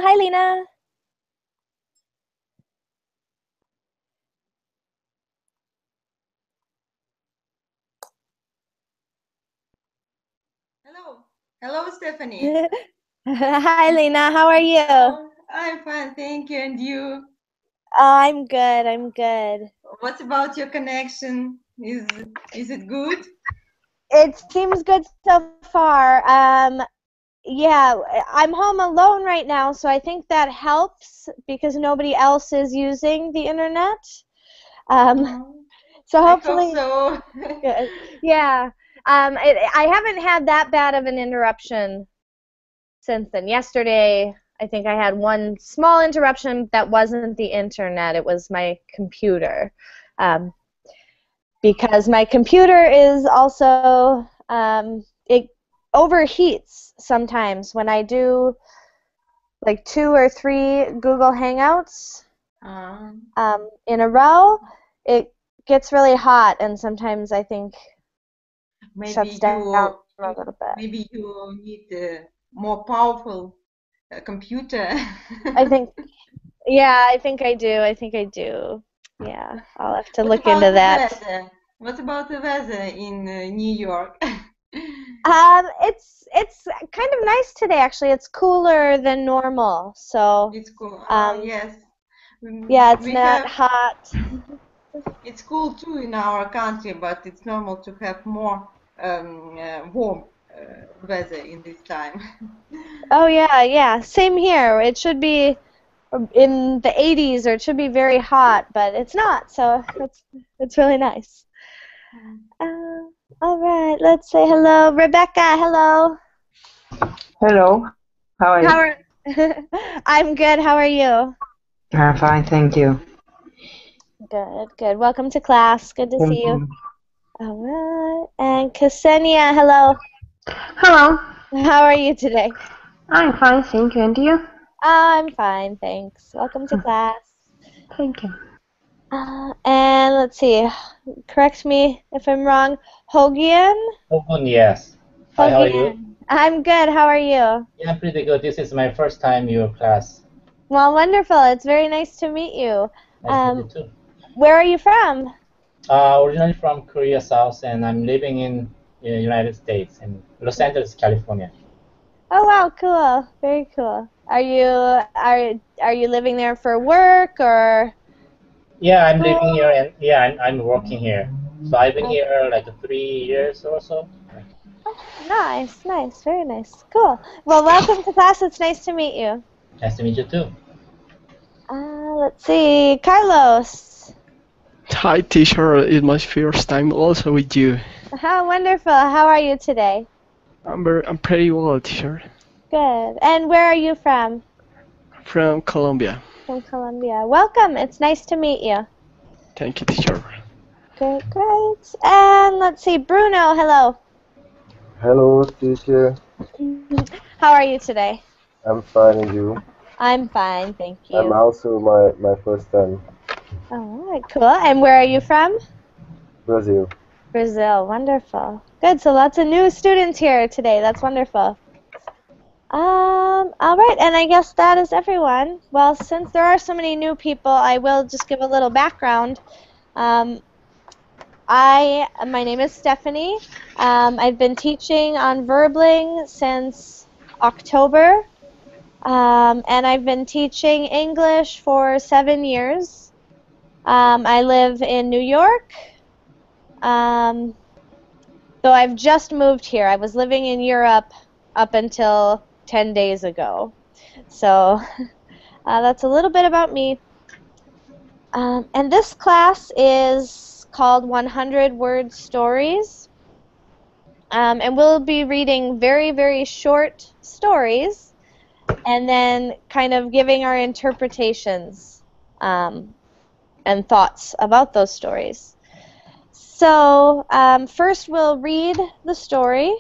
Hi, Lena. Hello. Hello, Stephanie. Hi, Lena. How are you? Oh, I'm fine, thank you. And you? I'm good. I'm good. What about your connection? Is it good? It seems good so far. Yeah, I'm home alone right now, so I think that helps because nobody else is using the internet. Oh, So I hope hopefully, so. good. Yeah. I haven't had that bad of an interruption since then. Yesterday, I think I had one small interruption that wasn't the internet, it was my computer. Um, because my computer is also, it overheats sometimes when I do like 2 or 3 Google Hangouts Um, in a row. It gets really hot, and sometimes I think maybe shuts down you, for a little bit. maybe you need a more powerful computer. I think, yeah, I think I do. I think I do. Yeah, I'll have to What look about into the that. weather? What about the weather in New York? It's kind of nice today actually. It's cooler than normal. So, It's cool. um, Yes. yeah, it's We not have. hot. It's cool too in our country, but it's normal to have more warm weather in this time. Oh yeah, yeah. Same here. It should be in the 80s or it should be very hot, but it's not. So it's really nice. Uh, all right, let's say hello, Rebecca. Hello. Hello, how are How you? are I'm good. How are you? I'm fine, thank you. Good, good. Welcome to class. Good to Thank see you. you. All right. And Ksenia, hello. Hello, How are you today? I'm fine, thank you. And you? I'm fine, thanks. Welcome to class. Thank you. And let's see. Correct me if I'm wrong. Hogian? Ogun, yes. Hi, how are you? Hogian. I'm good. How are you? Yeah, I'm pretty good. This is my first time in your class. Well, wonderful. It's very nice to meet you. Nice to meet you too. Where are you from? Originally from Korea South, and I'm living in United States, in Los Angeles, California. Oh wow, cool. Very cool. Are you living there for work or Yeah, I'm living school? here, and yeah, I'm working here. So I've been Oh, here like 3 years or so. nice, nice, very nice. Cool. Well, welcome to class. It's nice to meet you. Nice to meet you too. Let's see. Carlos. Hi, teacher. It's my first time also with you. How wonderful. How are you today? I'm pretty well, teacher. Good. And where are you from? From Colombia. From Colombia. Welcome. It's nice to meet you. Thank you, teacher. Great, great. And let's see. Bruno, hello. Hello, teacher. How are you today? I'm fine, and you? I'm fine, thank I'm you. also my first time. All right, cool. And where are you from? Brazil. Brazil. Wonderful. Good. So lots of new students here today. That's wonderful. All right, and I guess that is everyone. Well, since there are so many new people, I will just give a little background. My name is Stephanie. I've been teaching on Verbling since October, and I've been teaching English for 7 years. I live in New York. Though I've just moved here. I was living in Europe up until 10 days ago. So that's a little bit about me. And this class is called 100 Word Stories. And we'll be reading very, very short stories and then kind of giving our interpretations and thoughts about those stories. So first we'll read the story.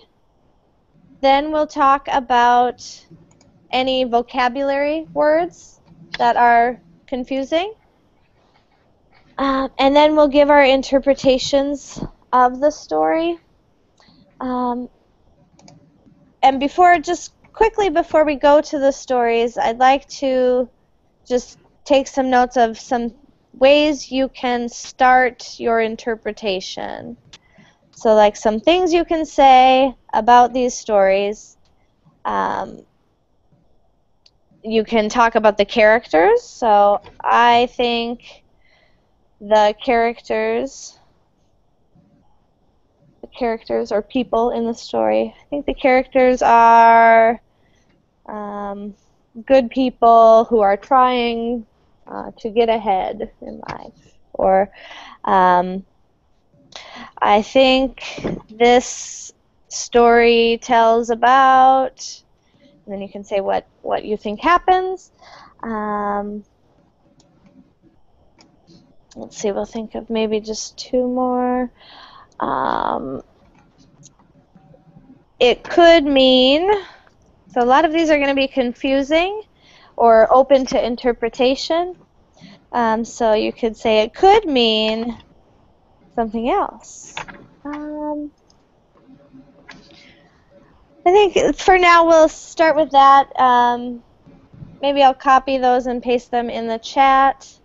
Then we'll talk about any vocabulary words that are confusing. And then we'll give our interpretations of the story. And before just quickly, before we go to the stories, I'd like to just take some notes of some ways you can start your interpretation. So, like some things you can say about these stories. You can talk about the characters. So, I think the characters or people in the story. I think the characters are good people who are trying to get ahead in life. Or I think this story tells about, and then you can say what you think happens. Let's see, we'll think of maybe just two more. It could mean, so a lot of these are going to be confusing or open to interpretation. So you could say it could mean something else. I think for now we'll start with that. Maybe I'll copy those and paste them in the chat.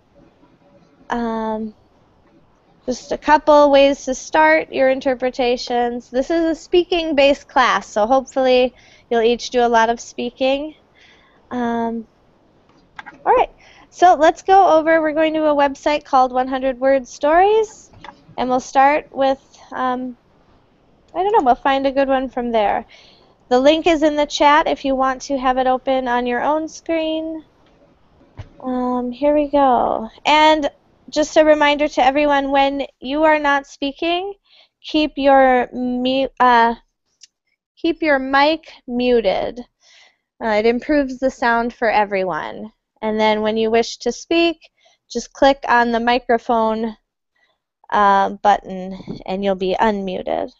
Just a couple ways to start your interpretations. This is a speaking-based class, so hopefully you'll each do a lot of speaking. All right, so let's go over. We're going to a website called 100 Word Stories, and we'll start with, I don't know, we'll find a good one from there. The link is in the chat if you want to have it open on your own screen. Here we go. And just a reminder to everyone, when you are not speaking, keep your mic muted. It improves the sound for everyone. And then when you wish to speak, just click on the microphone button and you'll be unmuted.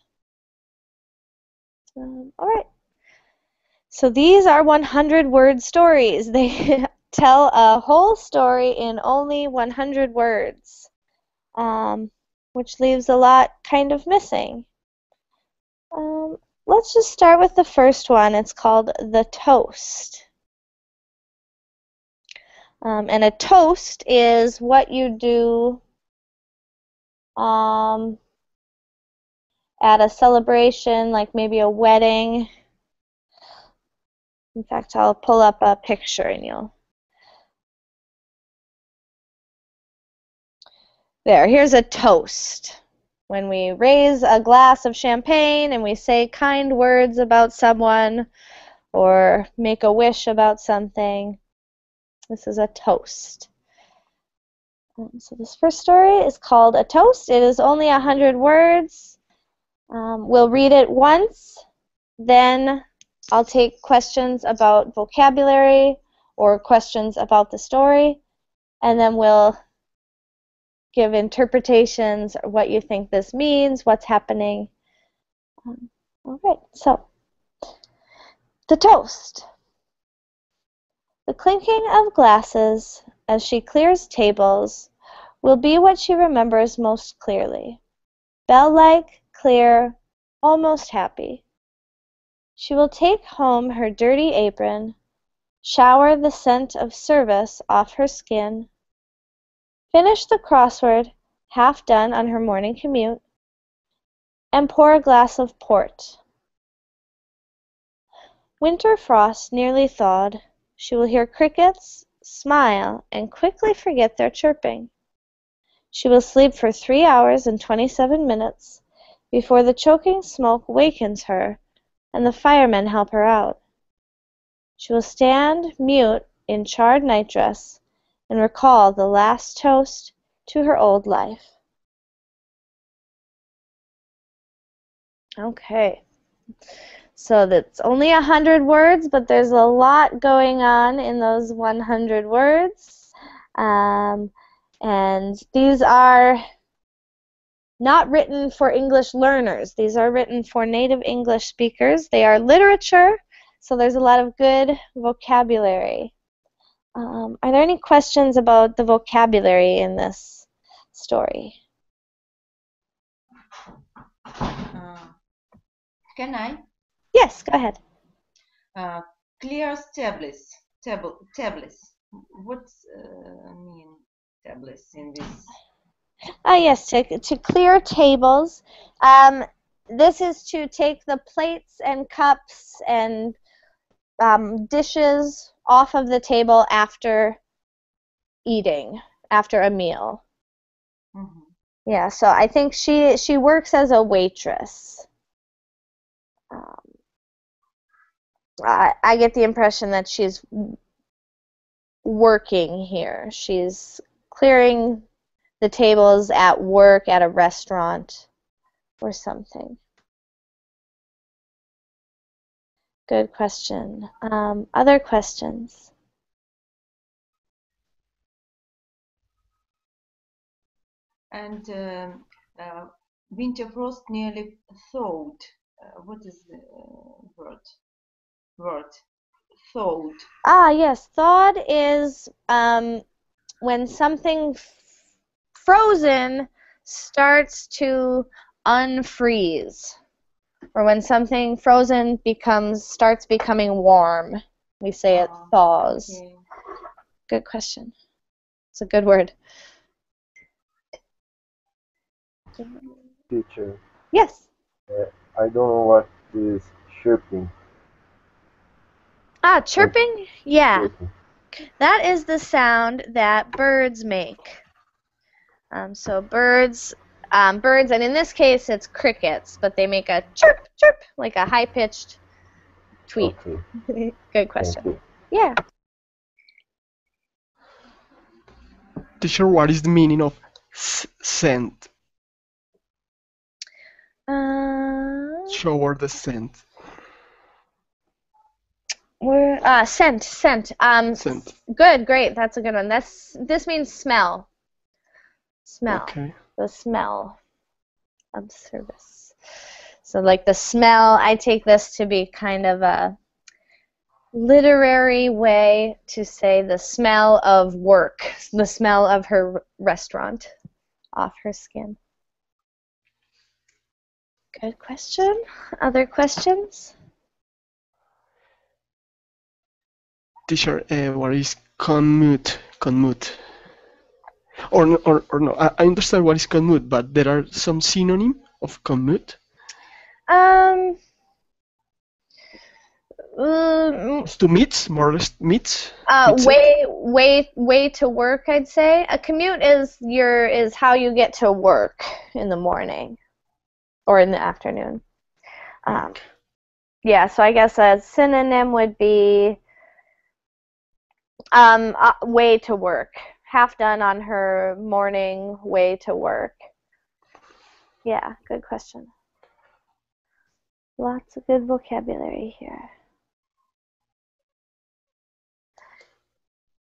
All right. So these are 100-word stories. They tell a whole story in only 100 words, which leaves a lot kind of missing. Let's just start with the first one. It's called The Toast. And a toast is what you do at a celebration, like maybe a wedding. In fact, I'll pull up a picture and you'll... Here's a toast. When we raise a glass of champagne and we say kind words about someone or make a wish about something, this is a toast. So this first story is called A Toast. It is only 100 words. We'll read it once, then I'll take questions about vocabulary or questions about the story, and then we'll give interpretations, what you think this means, what's happening. All right, so The Toast. The clinking of glasses as she clears tables will be what she remembers most clearly. Bell-like, clear, almost happy. She will take home her dirty apron, shower the scent of service off her skin, finish the crossword half done on her morning commute, and pour a glass of port. Winter frost nearly thawed. She will hear crickets, smile, and quickly forget their chirping. She will sleep for 3 hours and 27 minutes before the choking smoke wakens her and the firemen help her out. She will stand mute in charred nightdress and recall the last toast to her old life. Okay. So that's only 100 words, but there's a lot going on in those 100 words. And these are not written for English learners. These are written for native English speakers. They are literature, so there's a lot of good vocabulary. Are there any questions about the vocabulary in this story? Can I? Yes, go ahead. clear tablets. Tablets. What's mean tablets in this? Yes, to clear tables. This is to take the plates and cups and dishes off of the table after eating, after a meal. Mm-hmm. Yeah, so I think she works as a waitress. I get the impression that she's working here. She's clearing the tables at work, at a restaurant, or something. Good question. Other questions? And winter frost nearly thawed. What is the word? Thawed. Ah, yes. Thawed is when something frozen starts to unfreeze, or when something frozen starts becoming warm. We say it thaws. Okay. Good question. It's a good word. Teacher, Yes. I don't know what is chirping. Ah, chirping? Yeah. Chirping. That is the sound that birds make. So birds, and in this case it's crickets, but they make a chirp, chirp, like a high-pitched tweet. Okay. Good question. Thank you. Yeah. Teacher, what is the meaning of scent? Shower the scent. Scent. Scent. Good, great. That's a good one. This means smell. Smell. Okay. The smell of service. So like the smell, I take this to be kind of a literary way to say the smell of work, the smell of her restaurant off her skin. Good question. Other questions? Teacher, what is commute? Commute. Or no, I understand what is commute, but there are some synonym of commute. To meet, more or less meet. Way to work, I'd say. A commute is how you get to work in the morning or in the afternoon. Yeah, so I guess a synonym would be way to work. Half done on her morning way to work. Yeah, good question. Lots of good vocabulary here.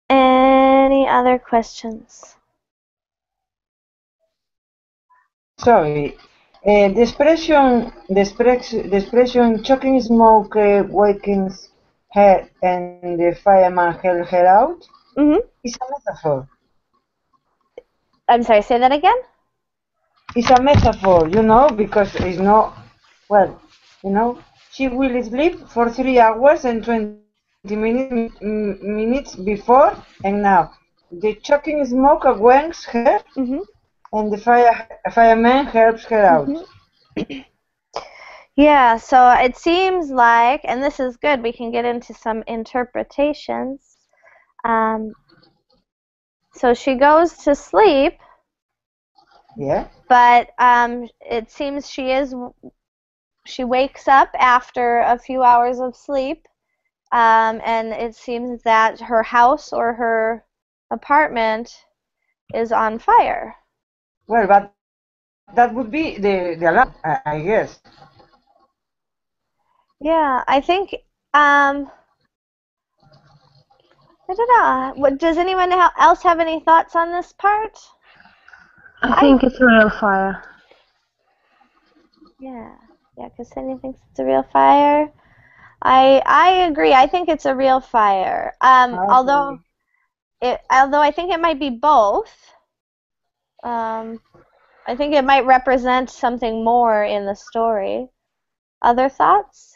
Any other questions? Sorry. The expression choking smoke wakens her and the fireman held her out is a metaphor. I'm sorry, say that again? It's a metaphor, because it's not, well, she will sleep for 3 hours and 20 minutes before and now. The choking smoke awakens her and the fireman helps her out. Yeah, so it seems like, and this is good, we can get into some interpretations. So she goes to sleep. Yeah. But it seems she wakes up after a few hours of sleep, and it seems that her house or her apartment is on fire. Well, but that would be the alarm, I guess. Yeah, I think, I don't know. Does anyone else have any thoughts on this part? I think it's a real fire. Yeah, Ksenia thinks it's a real fire. I agree. I think it's a real fire. Although I think it might be both. I think it might represent something more in the story. Other thoughts?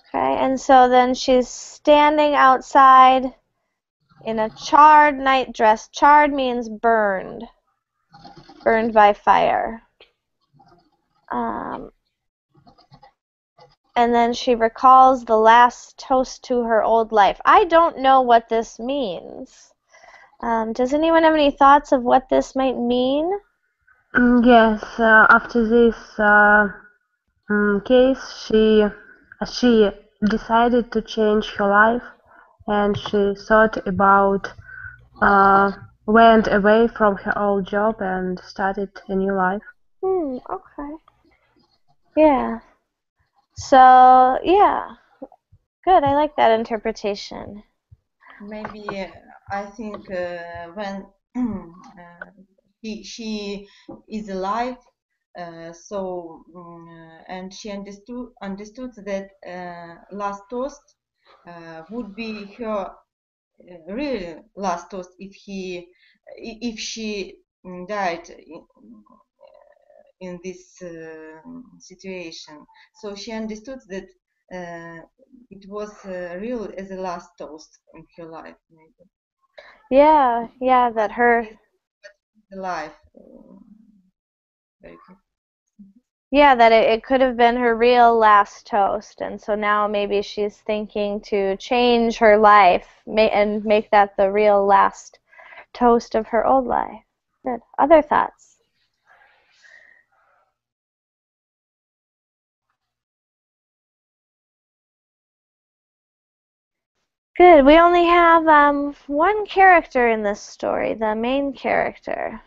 Okay, and so then she's standing outside in a charred night dress. Charred means burned. Burned by fire. And then she recalls the last toast to her old life. I don't know what this means. Does anyone have any thoughts of what this might mean? Yes, after this case, she decided to change her life, and she thought about went away from her old job and started a new life. Okay. Yeah. So, yeah. Good, I like that interpretation. Maybe I think when she is alive, and she understood that last toast would be her really last toast if she died in this situation. So she understood that it was real as a last toast in her life, maybe. Yeah, that her... The life. Very good. Yeah, that it could have been her real last toast, and so now maybe she's thinking to change her life and make that the real last toast of her old life. Good. Other thoughts? Good. We only have one character in this story, the main character.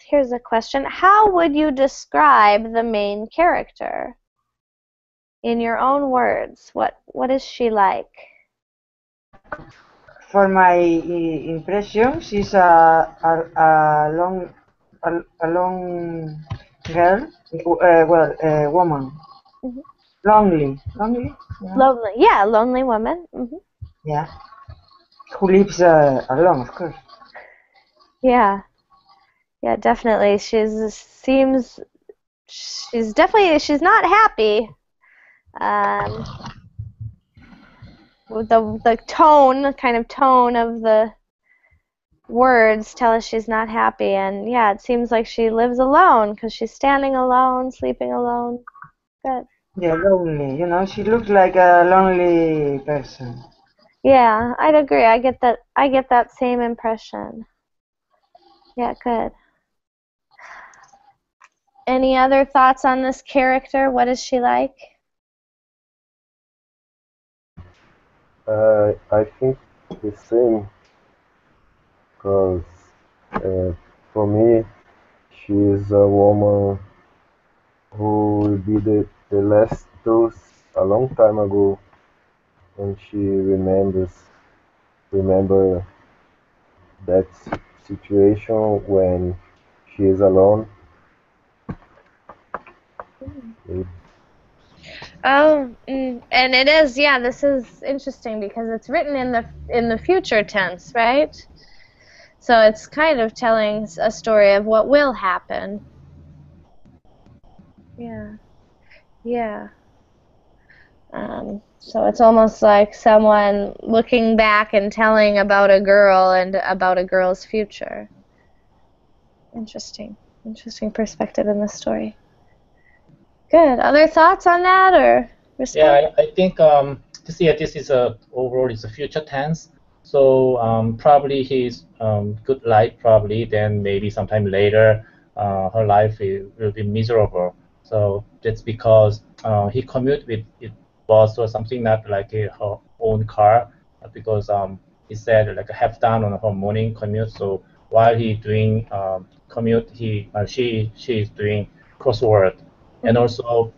Here's a question. How would you describe the main character? In your own words, what is she like? For my impression, she's a long girl, woman. Mm-hmm. Lonely. Yeah. Lonely. Yeah, lonely woman. Mm-hmm. Yeah. Who lives alone, of course. Yeah. Yeah, definitely. She's not happy. The kind of tone of the words tell us she's not happy, and yeah, it seems like she lives alone because she's standing alone, sleeping alone. Good. Yeah, lonely. You know, she looks like a lonely person. Yeah, I'd agree. I get that same impression. Yeah, good. Any other thoughts on this character? What is she like? I think the same, because for me, she is a woman who will be the last toast a long time ago, and she remember that situation when she is alone. Oh, and it is, yeah, this is interesting because it's written in the future tense, right? So it's kind of telling a story of what will happen. Yeah. Yeah. So it's almost like someone looking back and telling about a girl and about a girl's future. Interesting perspective in the story. Good. Other thoughts on that or response? Yeah, I think this is overall it's a future tense. So probably his good life probably then maybe sometime later her life will be miserable. So that's because he commute with his boss or something, not like her own car, because he said like half down on her morning commute. So while he doing commute, she is doing crossword, and also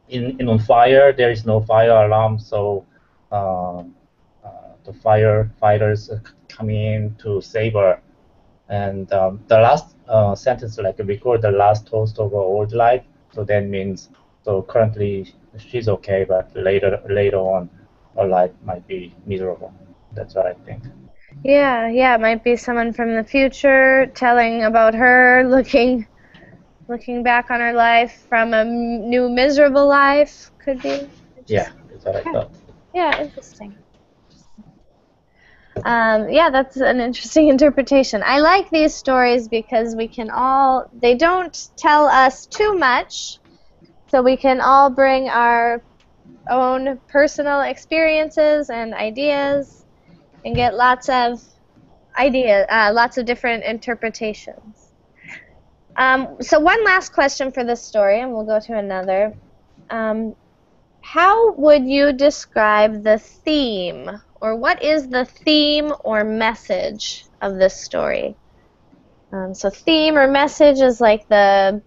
in on fire there is no fire alarm, so the firefighters come in to save her. And the last sentence like record the last toast of her old life, so that means so currently she's okay, but later on her life might be miserable. That's what I think. Yeah, it might be someone from the future telling about her looking Looking back on our life from a new miserable life could be. Yeah, that's what I thought. Yeah, interesting. Yeah, that's an interesting interpretation. I like these stories because they don't tell us too much, so we can all bring our own personal experiences and ideas and get lots of different interpretations. So one last question for this story, and we'll go to another. How would you describe the theme, or what is the theme or message of this story? So theme or message is like the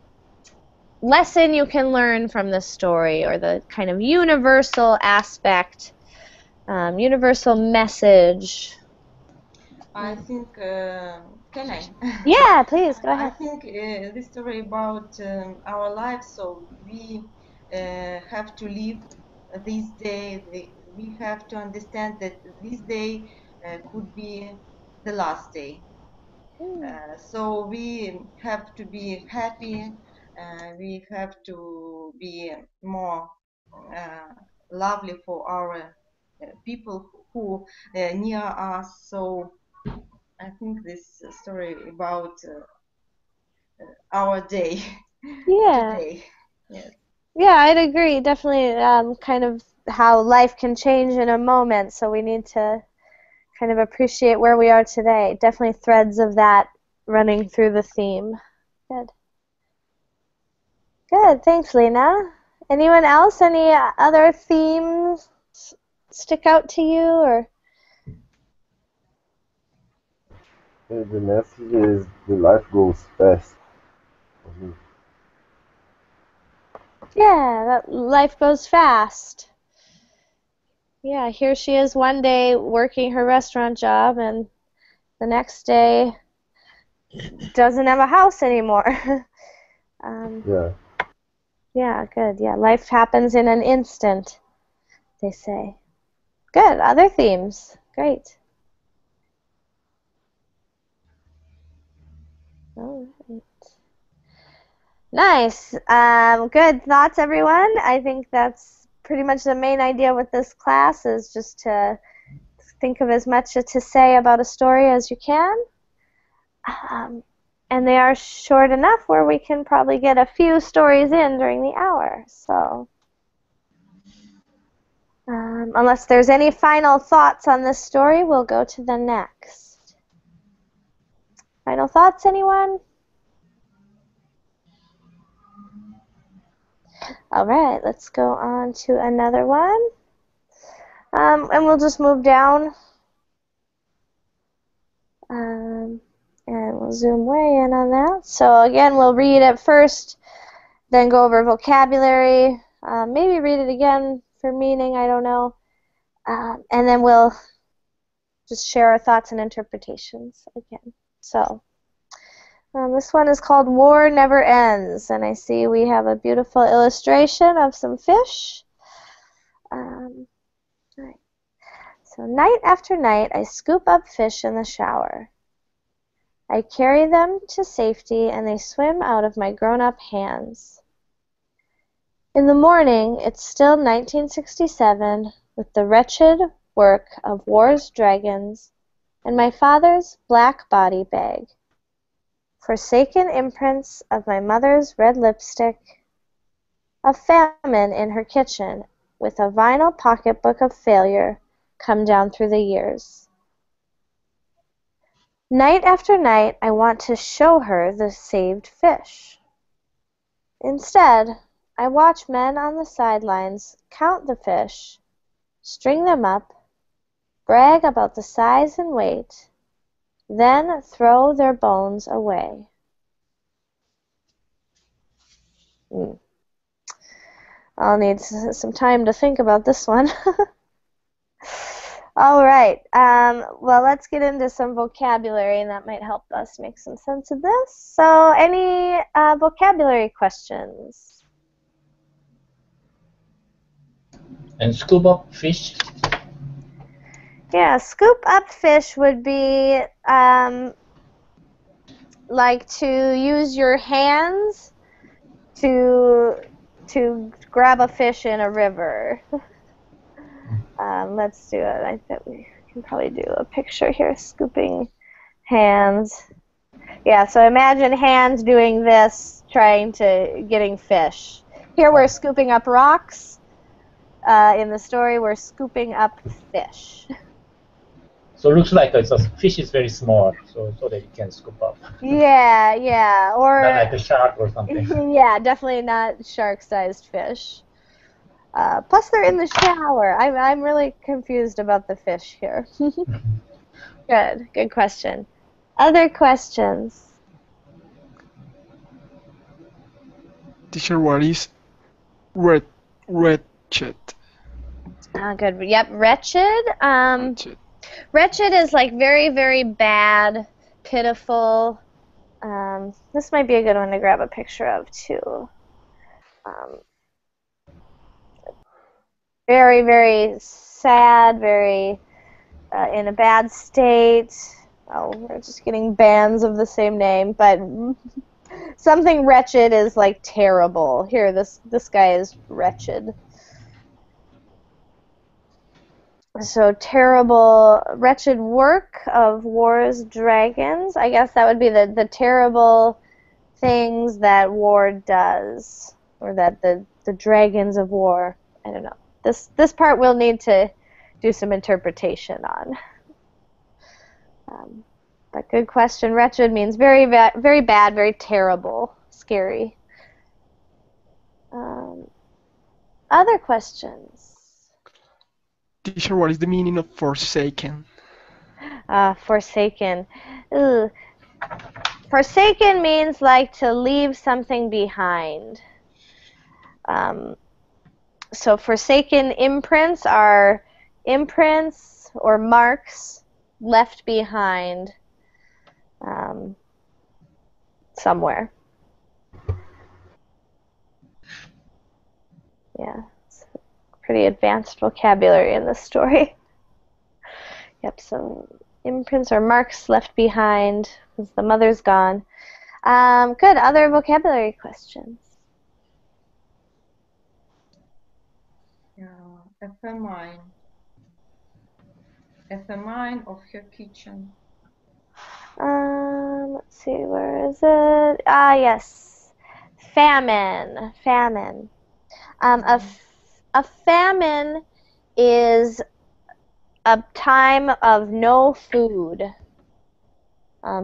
lesson you can learn from this story, or the kind of universal aspect, universal message. I think, can I? Yeah, please, go I ahead. think this story about our lives, so we have to live this day. We have to understand that this day could be the last day. So we have to be happy. We have to be more lovely for our people who near us. So I think this story about our day Yeah. today. Yes. Yeah, I'd agree. Definitely kind of how life can change in a moment, so we need to kind of appreciate where we are today. Definitely threads of that running through the theme. Good. Good, thanks, Lena. Anyone else? Any other themes stick out to you, or? The message is the life goes fast. Mhm. Yeah, that life goes fast. Yeah, here she is one day working her restaurant job, and the next day doesn't have a house anymore. Yeah. Yeah, good. Yeah, life happens in an instant, they say. Good. Other themes. Great. All right. Nice. Good thoughts, everyone. I think that's pretty much the main idea with this class, is just to think of as much to say about a story as you can. And they are short enough where we can probably get a few stories in during the hour. So, unless there's any final thoughts on this story, we'll go to the next. Final thoughts, anyone? All right, let's go on to another one. And we'll just move down. And we'll zoom way in on that. So again, we'll read it first, then go over vocabulary, maybe read it again for meaning, I don't know. And then we'll just share our thoughts and interpretations again. So this one is called War Never Ends, and I see we have a beautiful illustration of some fish. Right. So night after night, I scoop up fish in the shower. I carry them to safety, and they swim out of my grown-up hands. In the morning, it's still 1967, with the wretched work of war's dragons, and my father's black body bag, forsaken imprints of my mother's red lipstick, a famine in her kitchen, with a vinyl pocketbook of failure come down through the years. Night after night, I want to show her the saved fish. Instead, I watch men on the sidelines count the fish, string them up, brag about the size and weight, then throw their bones away. I'll need some time to think about this one. All right. Well, let's get into some vocabulary, and that might help us make some sense of this. So, any vocabulary questions? And scoop up fish. Yeah, scoop up fish would be like to use your hands to grab a fish in a river. Let's do it. I bet we can probably do a picture here. Scooping hands. Yeah, so imagine hands doing this, getting fish. Here we're scooping up rocks. In the story, we're scooping up fish. So it looks like the fish is very small, so that you can scoop up. Yeah, or Not like a shark or something. yeah, definitely not shark-sized fish. Plus, they're in the shower. I'm really confused about the fish here. Good question. Other questions? Teacher, what is wretched? Good. Yep, wretched. Wretched. Wretched is like very, very bad, pitiful. This might be a good one to grab a picture of too. Very, very sad, very in a bad state. Oh, we're just getting bands of the same name, but something wretched is like terrible. Here, this guy is wretched. So terrible, wretched work of war's dragons. I guess that would be the terrible things that war does, or that the dragons of war. I don't know. This part we'll need to do some interpretation on. But good question. Wretched means very bad, very terrible, scary. Other questions? Teacher, what is the meaning of forsaken? Forsaken. Ugh. Forsaken means like to leave something behind. So forsaken imprints are imprints or marks left behind somewhere. Yeah, it's pretty advanced vocabulary in this story. Yep, so imprints or marks left behind because the mother's gone. Good, other vocabulary questions? A famine. A famine of her kitchen. Let's see, where is it? Yes. Famine. Famine. A famine is a time of no food.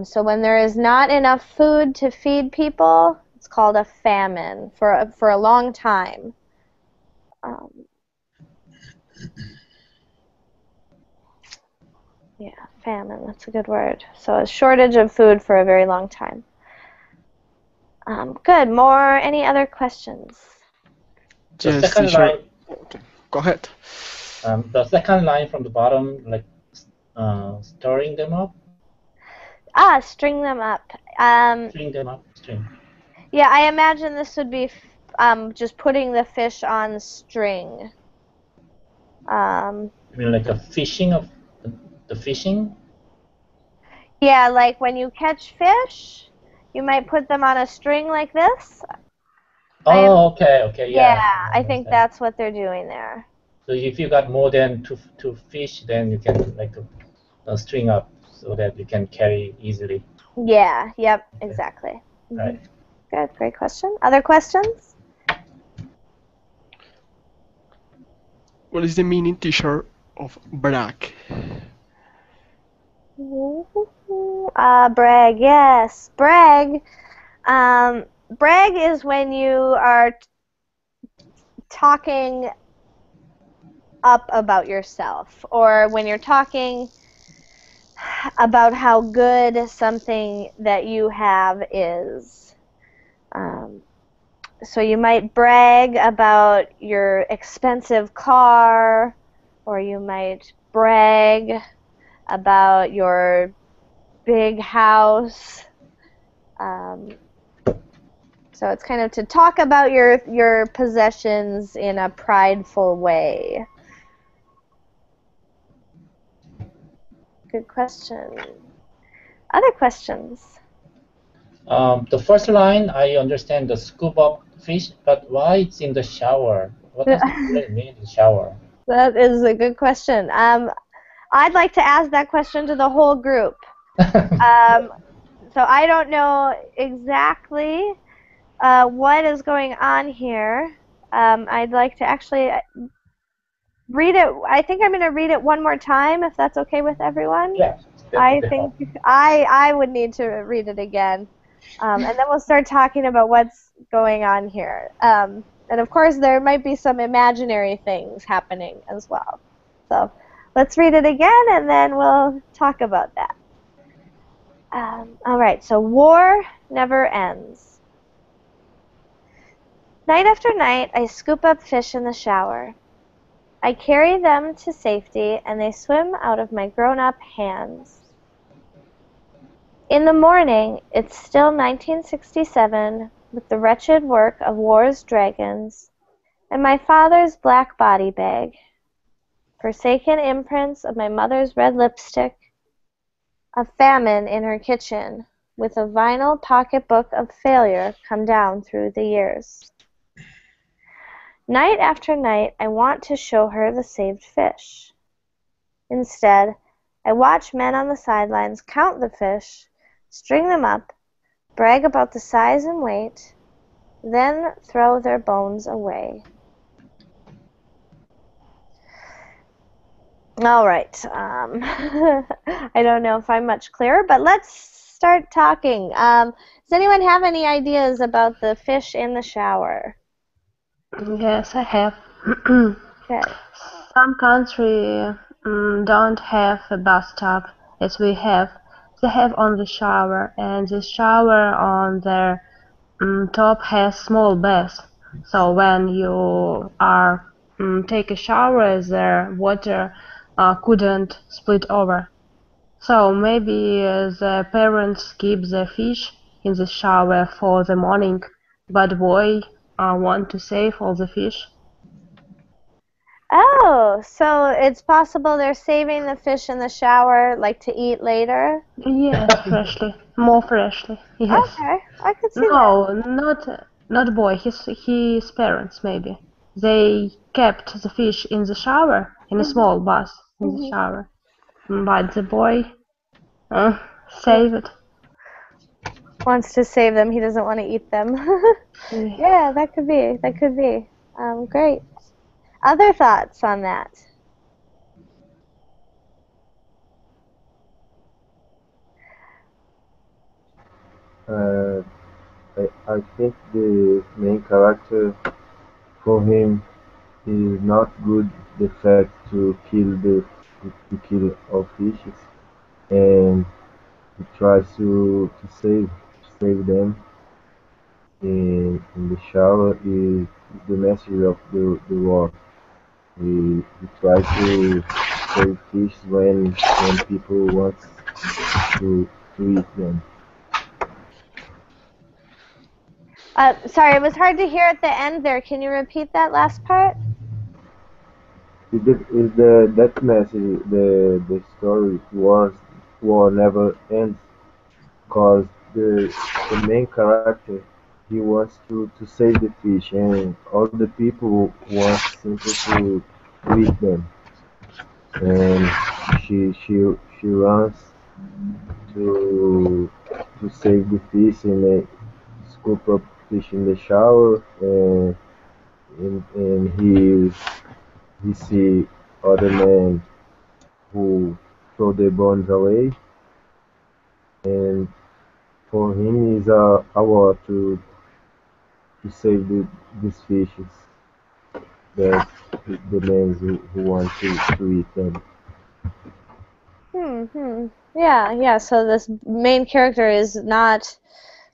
So when there is not enough food to feed people, it's called a famine for a long time. Yeah, famine, that's a good word. So a shortage of food for a very long time. Good. Any other questions? The Yes, second teacher. line. Go ahead. The second line from the bottom, like stirring them up. String them up. String them up. String. Yeah, I imagine this would be just putting the fish on string. You mean like a fishing of the fishing? Yeah, like when you catch fish, you might put them on a string like this. Oh, okay, Yeah, yeah. I think that's what they're doing there. So if you got more than two fish, then you can like string up so that you can carry easily. Yeah, yep, exactly. Right. Good, great question. Other questions? What is the meaning, teacher, of brag? Brag, yes. Brag. Brag is when you are talking up about yourself, or when you're talking about how good something that you have is. So you might brag about your expensive car, or you might brag about your big house. So it's kind of to talk about your possessions in a prideful way. Good question. Other questions? The first line, I understand the scoop of fish, but why it's in the shower? What does it really mean, the shower? That is a good question. I'd like to ask that question to the whole group. So I don't know exactly what is going on here. I'd like to actually read it. I think I'm going to read it one more time, if that's okay with everyone. Yeah, I definitely. think I would need to read it again, and then we'll start talking about what's going on here. And of course, there might be some imaginary things happening as well. So let's read it again, and then we'll talk about that. All right. So war never ends. Night after night, I scoop up fish in the shower. I carry them to safety, and they swim out of my grown-up hands. In the morning, it's still 1967, with the wretched work of war's dragons, and my father's black body bag, forsaken imprints of my mother's red lipstick, a famine in her kitchen, with a vinyl pocketbook of failure come down through the years. Night after night, I want to show her the saved fish. Instead, I watch men on the sidelines count the fish, string them up, brag about the size and weight, then throw their bones away. All right. I don't know if I'm much clearer, but let's start talking. Does anyone have any ideas about the fish in the shower? Yes, I have. Okay. Some countries don't have a bathtub as we have. They have only shower, and the shower on their top has small bath. So when you are take a shower, the water couldn't split over. So maybe the parents keep the fish in the shower for the morning, but boy want to save all the fish. Oh, so it's possible they're saving the fish in the shower, like to eat later? Yes, freshly, more freshly. Yes. Okay, I could see that. No, not boy. His parents maybe. They kept the fish in the shower in a small bath in the shower, but the boy save it. Wants to save them. He doesn't want to eat them. Yeah, that could be. That could be. Great. Other thoughts on that? I think the main character for him is not good the fact to kill all fishes, and he tries to save them in the shower is the message of the war. He tries to save fish when people want to eat them. Sorry, it was hard to hear at the end there. Can you repeat that last part? That message the story war never ends, because the main character he wants to save the fish, and all the people want simply to eat them, and she runs to save the fish and scoop up fish in the shower, and he see other men who throw their bones away, and for him is a war to save these fishes that the men who want to eat them. Yeah. So this main character is not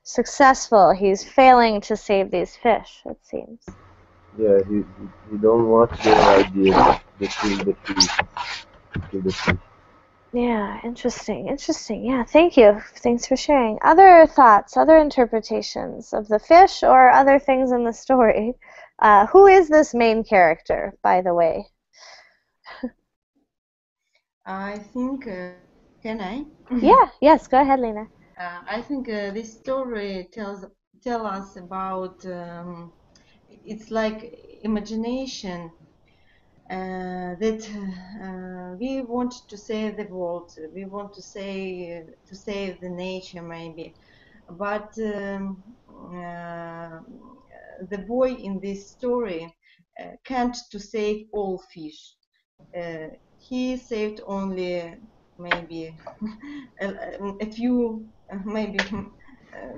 successful. He's failing to save these fish, it seems. Yeah, he don't want the idea to kill the fish. Yeah, interesting. Yeah, thank you. Thanks for sharing. Other thoughts, other interpretations of the fish or other things in the story? Who is this main character, by the way? I think, can I? Yeah, yes, go ahead, Lena. I think this story tell us about it's like imagination that we want to save the world, we want to save the nature maybe, but the boy in this story can't to save all fish. He saved only maybe a few, maybe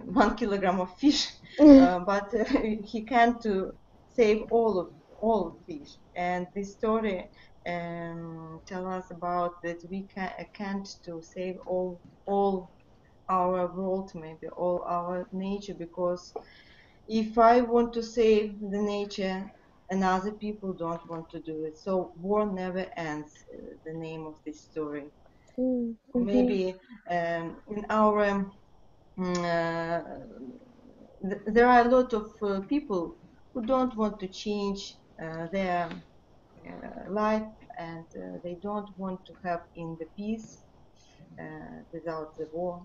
1 kilogram of fish, but he can't to save all fish. And this story tell us about that we can't to save all our world, maybe all our nature, because if I want to save the nature and other people don't want to do it, so war never ends. The name of this story. Mm-hmm. Maybe in our there are a lot of people who don't want to change their life, and they don't want to have in the peace without the war.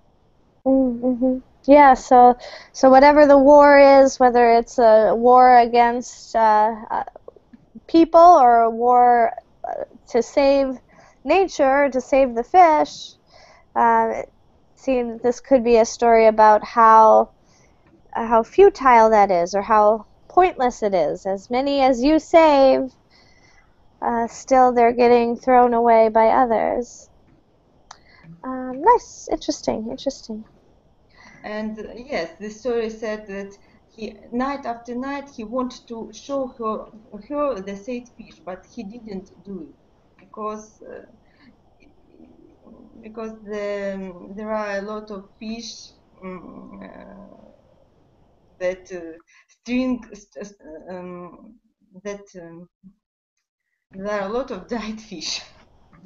Mm-hmm. Yeah, so whatever the war is, whether it's a war against people or a war to save nature, to save the fish, it seems this could be a story about how futile that is, or how pointless it is. As many as you save, still they're getting thrown away by others. Nice, interesting. And yes, the story said that he night after night he wanted to show her the saved fish, but he didn't do it because there are a lot of fish that string that there are a lot of died fish.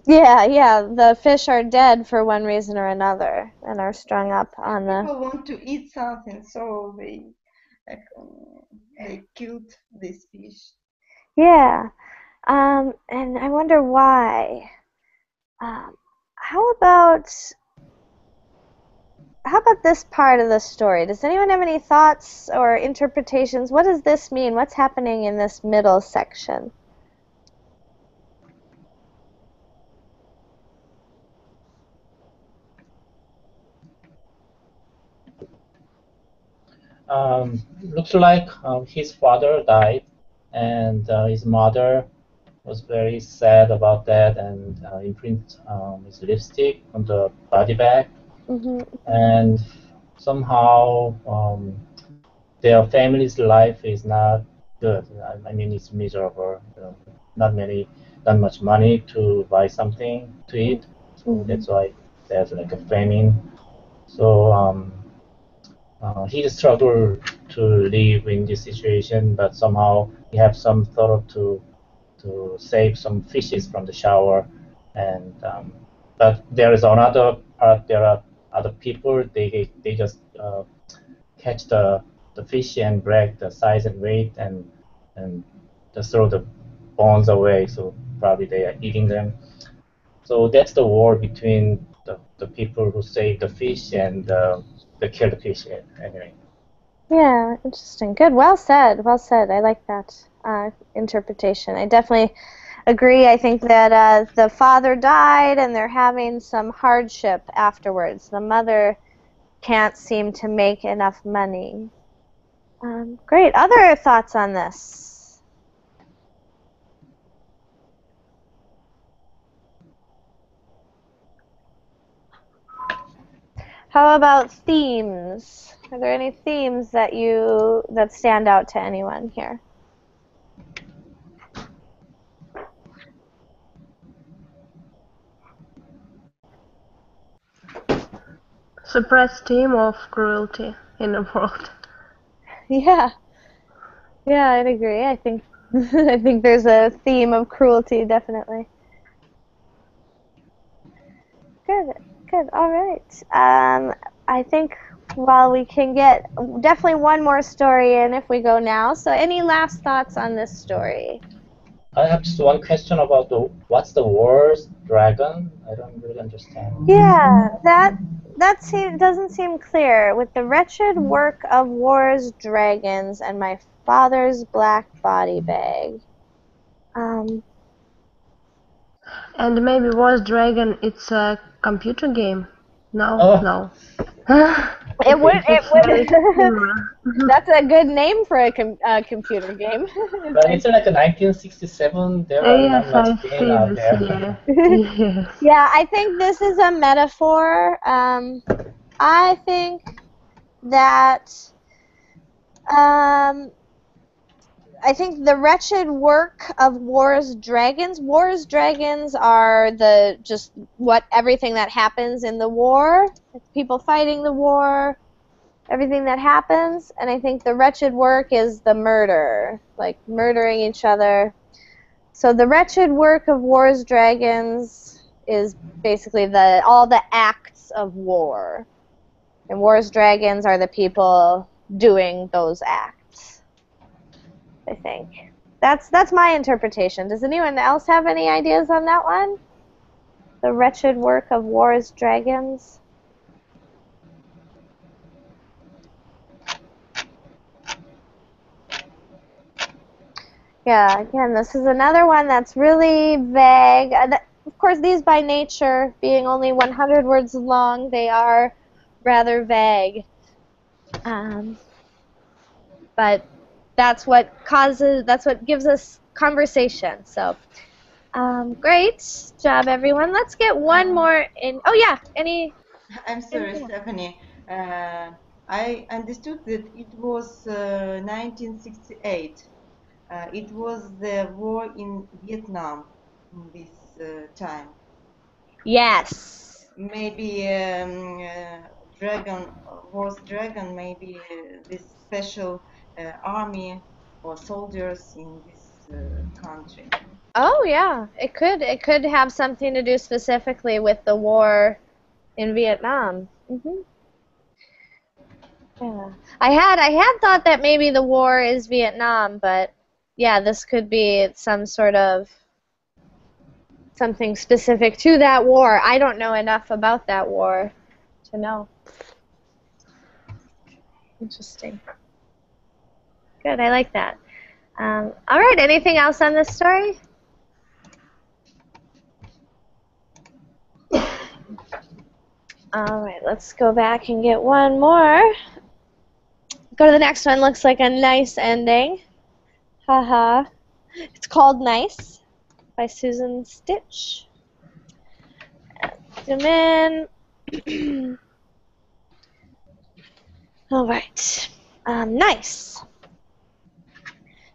Yeah, the fish are dead for one reason or another and are strung up on the... People want to eat something, so they killed this fish. Yeah, and I wonder why. How about this part of the story? Does anyone have any thoughts or interpretations? What does this mean? What's happening in this middle section? Looks like his father died, and his mother was very sad about that, and imprint his lipstick on the body bag, Mm-hmm. and somehow their family's life is not good. I mean, it's miserable. Not much money to buy something to eat, so that's why there's like a famine. So he struggled to live in this situation, but somehow he have some thought to save some fishes from the shower, and but there is another part. There are other people. They just catch the fish and break the size and weight, and just throw the bones away. So probably they are eating them. So that's the war between the people who save the fish and the kill the fish anyway. Yeah, interesting. Good. Well said. Well said. I like that interpretation. I definitely agree. I think that the father died and they're having some hardship afterwards. The mother can't seem to make enough money. Great. Other thoughts on this? How about themes? Are there any themes that stand out to anyone here? Suppressed theme of cruelty in the world. Yeah, I'd agree. I think I think there's a theme of cruelty, definitely. Good. All right. I think we can get definitely one more story in if we go now. So, any last thoughts on this story? I have just one question about what's the war's dragon? I don't really understand. Yeah, doesn't seem clear. With the wretched work of war's dragons and my father's black body bag. And maybe Wars Dragon, it's a computer game? No, Oh, no. It would. It Very would. similar. That's a good name for a computer game. but it's like a 1967. There are Yes, not I much game see out this, there. yeah. Yes. Yeah, I think this is a metaphor. I think that I think the wretched work of war's dragons. War's dragons are everything that happens in the war. It's people fighting the war, everything that happens, and I think the wretched work is the murder, like murdering each other. So the wretched work of war's dragons is basically all the acts of war. And war's dragons are the people doing those acts, I think. That's my interpretation. Does anyone else have any ideas on that one? The wretched work of war's dragons? Yeah, again, this is another one that's really vague. Of course, these by nature, being only 100 words long, they are rather vague. But that's what gives us conversation. So, great job, everyone. Let's get one more in. Oh, yeah, I'm sorry, Stephanie. I understood that it was 1968. It was the war in Vietnam in this time. Yes. Maybe war's dragon, maybe this special army or soldiers in this country. Oh, yeah. It could have something to do specifically with the war in Vietnam. Yeah. I had thought that maybe the war is Vietnam, but yeah, this could be some sort of something specific to that war. I don't know enough about that war to know. Interesting. Good, I like that. All right, anything else on this story? All right, let's go back and get one more. Go to the next one. Looks like a nice ending. Haha. It's called Nice by Susan Stitch. Zoom in. All right. Nice.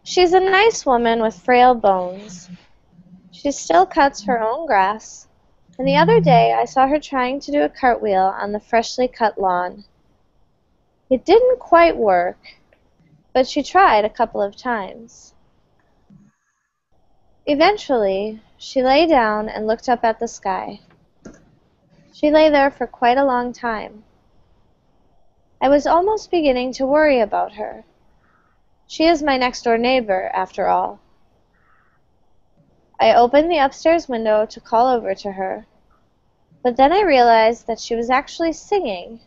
She's a nice woman with frail bones. She still cuts her own grass. And the other day I saw her trying to do a cartwheel on the freshly cut lawn. It didn't quite work, but she tried a couple of times. Eventually, she lay down and looked up at the sky. She lay there for quite a long time. I was almost beginning to worry about her. She is my next-door neighbor, after all. I opened the upstairs window to call over to her, but then I realized that she was actually singing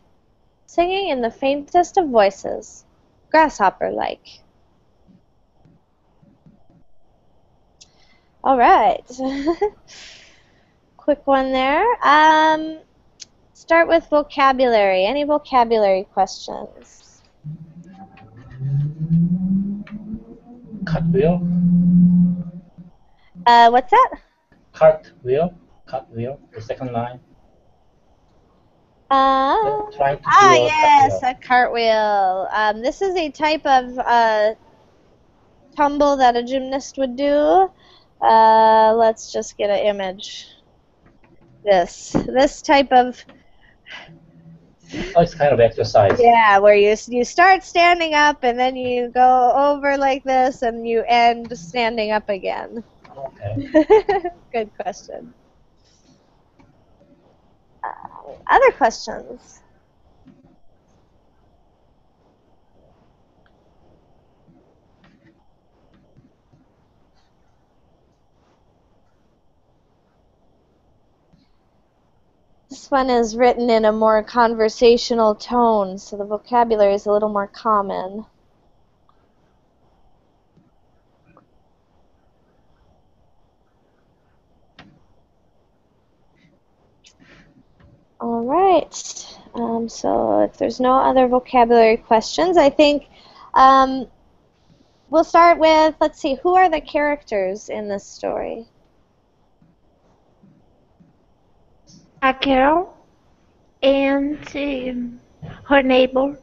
in the faintest of voices, grasshopper-like. All right. Quick one there. Start with vocabulary. Any vocabulary questions? Cartwheel. What's that? Cartwheel. Cartwheel. The second line. Trying to do a Yes, cartwheel. a cartwheel. This is a type of tumble that a gymnast would do. Let's just get an image. This type of, Oh, it's kind of exercise. yeah, where you start standing up and then you go over like this and you end standing up again. Okay. Good question. Other questions? This one is written in a more conversational tone, so the vocabulary is a little more common. All right. So if there's no other vocabulary questions, I think we'll start with, let's see, who are the characters in this story? A girl and her neighbor.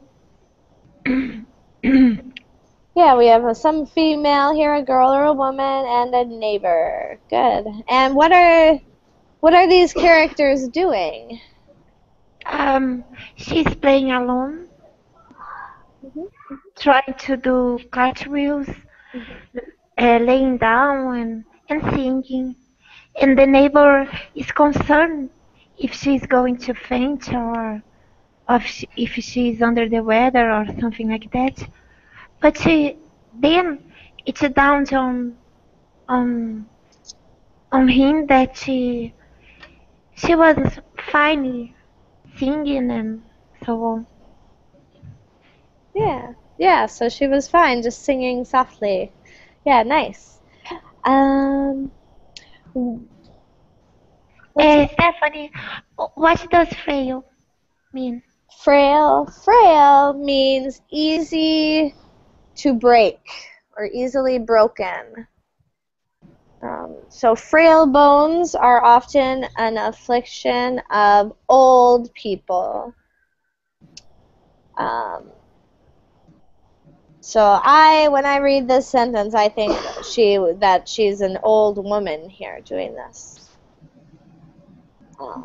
Yeah, we have some female here, a girl or a woman, and a neighbor. Good. And what are these characters doing? She's playing alone, trying to do cartwheels, laying down and singing. And the neighbor is concerned if she's going to faint or if she's under the weather or something like that. But then it dawns on him that she was fine singing and so on. Yeah, so she was fine, just singing softly. Yeah, nice. Stephanie, what does frail mean? Frail means easy to break or easily broken. So frail bones are often an affliction of old people. So when I read this sentence, I think that she's an old woman here doing this.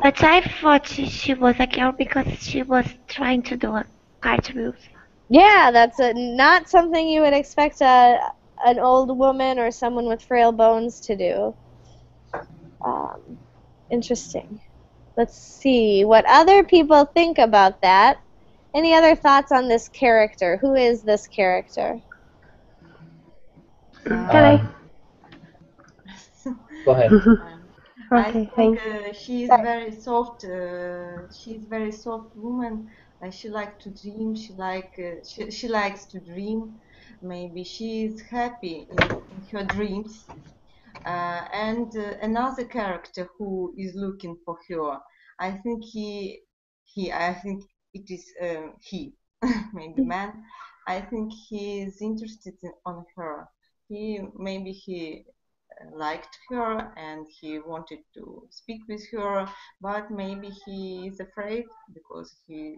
But I thought she was a girl because she was trying to do cartwheels. Yeah, that's not something you would expect an old woman or someone with frail bones to do. Interesting. Let's see what other people think about that. Any other thoughts on this character? Who is this character? Can Go ahead. Okay, I think thanks. she is very soft. She's very soft woman. She likes to dream. She likes to dream. Maybe she is happy in her dreams. And another character who is looking for her. I think I think it is he, maybe man. I think he is interested on her. Maybe he liked her and he wanted to speak with her, but maybe he is afraid because he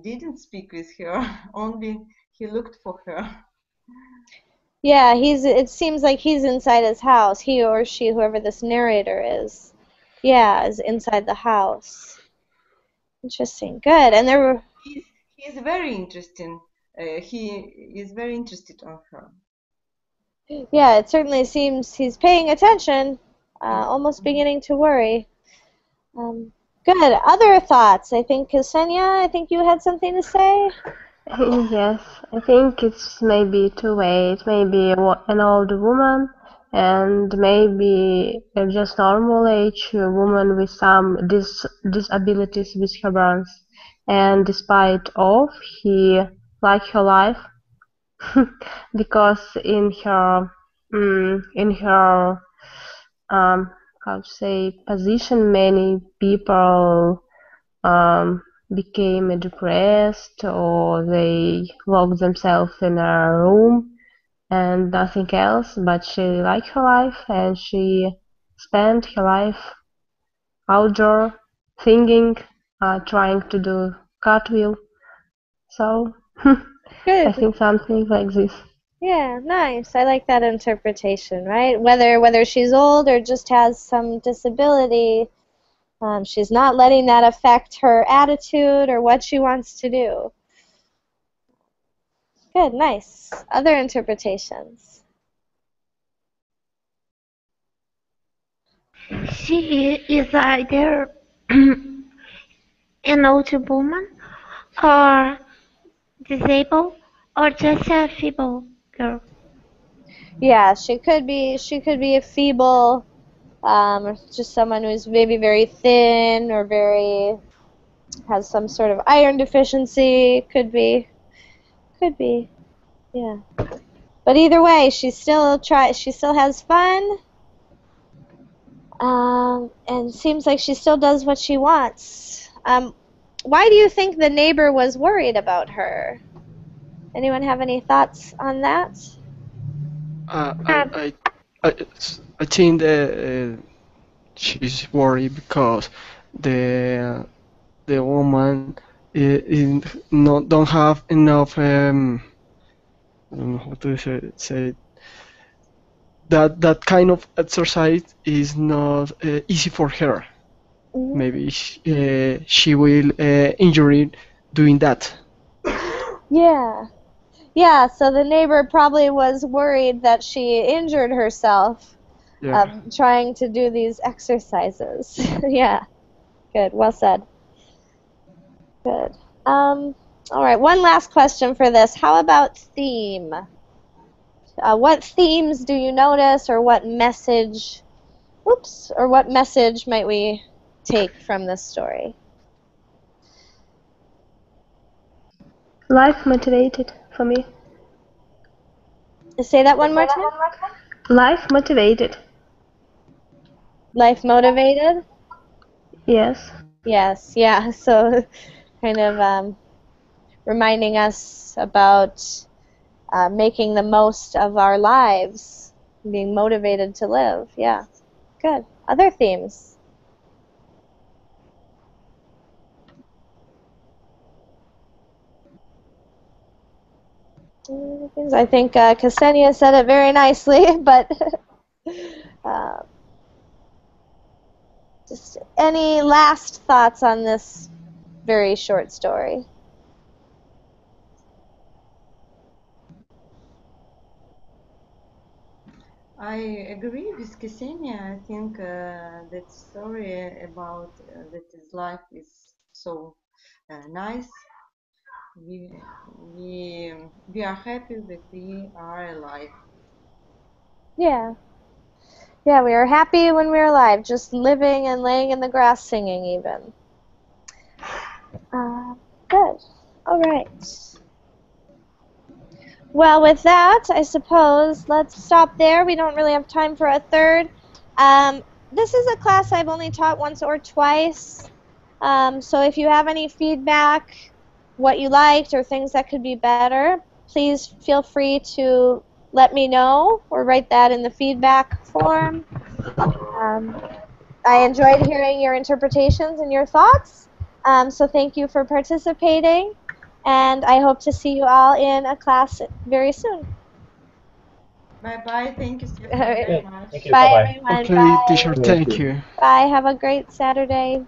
didn't speak with her. Only he looked for her. Yeah, it seems like he's inside his house. He or she, whoever this narrator is. Yeah, is inside the house. Interesting. Good. And there were... He's very interesting. He is very interested on her. Yeah, it certainly seems he's paying attention, almost beginning to worry. Good. Other thoughts? I think, Ksenia, I think you had something to say? Yes, I think it's maybe two ways. Maybe an old woman and maybe a just normal age woman with some disabilities with her bones. And despite of, he liked her life because in her how to say position, many people became depressed or they locked themselves in a room and nothing else, but she liked her life and she spent her life outdoor singing, trying to do cartwheel. So Good. I think something like this. Yeah, nice. I like that interpretation, right? Whether she's old or just has some disability, she's not letting that affect her attitude or what she wants to do. Good, nice. Other interpretations? She is either an old woman or disabled or just a feeble girl. Yeah, she could be a feeble or just someone who's maybe very thin or has some sort of iron deficiency. Could be, yeah. But either way, she still has fun, and seems like she still does what she wants. Why do you think the neighbor was worried about her? Anyone have any thoughts on that? I think she's worried because the woman don't have enough I don't know how to say it. That kind of exercise is not easy for her. Mhm. Maybe she will injure it doing that. Yeah. Yeah, so the neighbor probably was worried that she injured herself Yeah. trying to do these exercises. Yeah. Good. Well said. Good. All right, one last question for this. How about theme? What themes do you notice, or what message might we take from this story? Life motivated for me. Say that one more time. Life motivated. Life motivated? Yes. Yes, yeah. So kind of reminding us about making the most of our lives, being motivated to live. Yeah, good. Other themes? I think Ksenia said it very nicely, but just any last thoughts on this very short story? I agree with Ksenia. I think that story about that his life is so nice. We are happy that we are alive. Yeah. Yeah, we are happy when we're alive, just living and laying in the grass singing even. Good. All right. Well, with that, I suppose let's stop there. We don't really have time for a third. This is a class I've only taught once or twice. So if you have any feedback, what you liked, or things that could be better, please feel free to let me know or write that in the feedback form. I enjoyed hearing your interpretations and your thoughts, so thank you for participating, and I hope to see you all in a class very soon. Bye-bye. Thank you so All right. very much. Thank you. Bye, Bye-bye. everyone. Okay, Bye. teacher, thank you. Bye. Have a great Saturday.